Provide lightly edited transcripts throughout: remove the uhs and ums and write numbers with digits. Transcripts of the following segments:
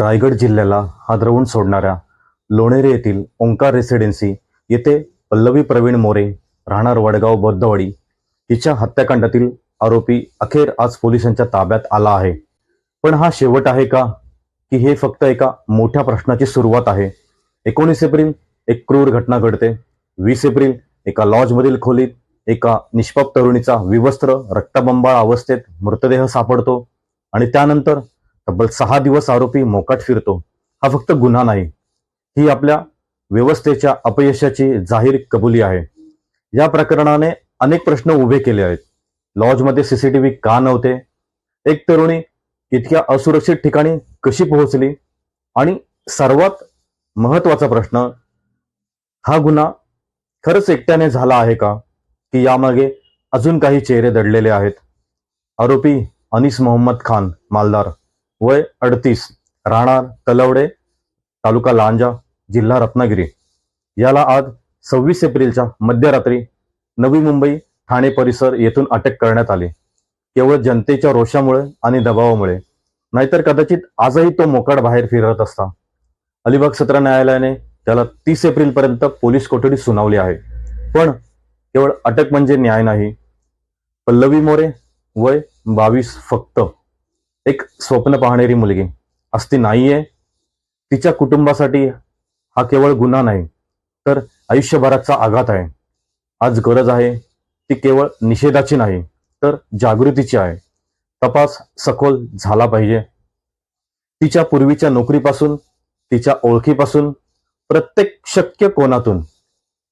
रायगड जिल्ह्याला हादरवून सोडणाऱ्या लोणेरे येथील ओंकार रेसिडेन्सी येथे पल्लवी प्रवीण मोरे राहणार वडगाव बौद्धवाडी हिच्या हत्याकांडातील आरोपी अखेर आज पोलिसांच्या ताब्यात आला आहे. पण हा शेवट आहे का, की हे फक्त एका मोठ्या प्रश्नाची सुरुवात आहे? 19 एप्रिल एक क्रूर घटना घडते. 20 एप्रिल एका लॉजमधील खोलीत एका निष्पाप तरुणीचा विवस्त्र रक्तबंबाळ अवस्थेत मृतदेह सापडतो आणि त्यानंतर तब्बल 6 दिवस आरोपी मोकाट फिरतो. हा फक्त गुन्हा नाही, ही आपल्या व्यवस्थेच्या अपयशाची जाहीर कबुली आहे. या प्रकरणाने अनेक प्रश्न उभे केले आहेत. लॉजमध्ये सीसीटीव्ही का नव्हते? एक तरुणी इतक्या असुरक्षित ठिकाणी कशी पोहोचली? आणि सर्वात महत्वाचा प्रश्न, हा गुन्हा खरंच एकट्याने झाला आहे का, की यामागे अजून काही चेहरे दडलेले आहेत? आरोपी अनीस मोहम्मद खान मालदार, वय 38, राहणार तलवडे, तालुका लांजा, जिल्हा रत्नागिरी, याला आज 26 एप्रिलच्या मध्यरात्री नवी मुंबई ठाणे परिसर येथून अटक करण्यात आली. केवळ जनतेच्या रोषामुळे आणि दबावामुळे, नाहीतर कदाचित आजही तो मोकाट बाहेर फिरत असता. अलिबाग सत्र न्यायालयाने त्याला 30 एप्रिल पर्यंत पोलीस कोठडी सुनावली आहे. पण केवळ अटक म्हणजे न्याय नाही. पल्लवी मोरे, वय 22, फक्त एक स्वप्न पाहणारी मुलगी असती नाहीये. तिच्या कुटुंबासाठी हा केवळ गुन्हा नाही, तर आयुष्यभराचा आघात आहे. आज गरज आहे ती केवळ निषेधाची नाही, तर जागृतीची आहे. तपास सखोल झाला पाहिजे. तिच्या पूर्वीच्या नोकरीपासून, तिच्या ओळखीपासून, प्रत्येक शक्य कोनातून.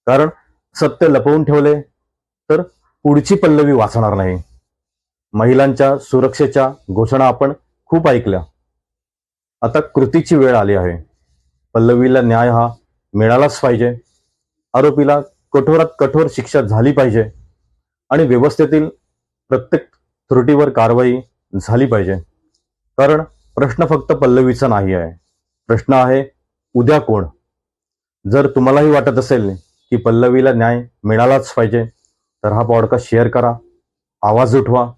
कारण सत्य लपवून ठेवले तर पुढची पल्लवी वाचणार नाही. महिलांच्या सुरक्षेच्या घोषणा आपण खूप ऐकल्या. आता कृतीची वेळ आली आहे. पल्लवीला न्याय हा मिळालाच पाहिजे. आरोपीला कठोरात कठोर शिक्षा झाली पाहिजे आणि व्यवस्थेतील प्रत्येक त्रुटीवर कारवाई झाली पाहिजे. कारण प्रश्न फक्त पल्लवीचा नाही आहे, प्रश्न आहे उद्या कोण? जर तुम्हालाही वाटत असेल की पल्लवीला न्याय मिळालाच पाहिजे, तर हा पॉडकास्ट शेअर करा, आवाज उठवा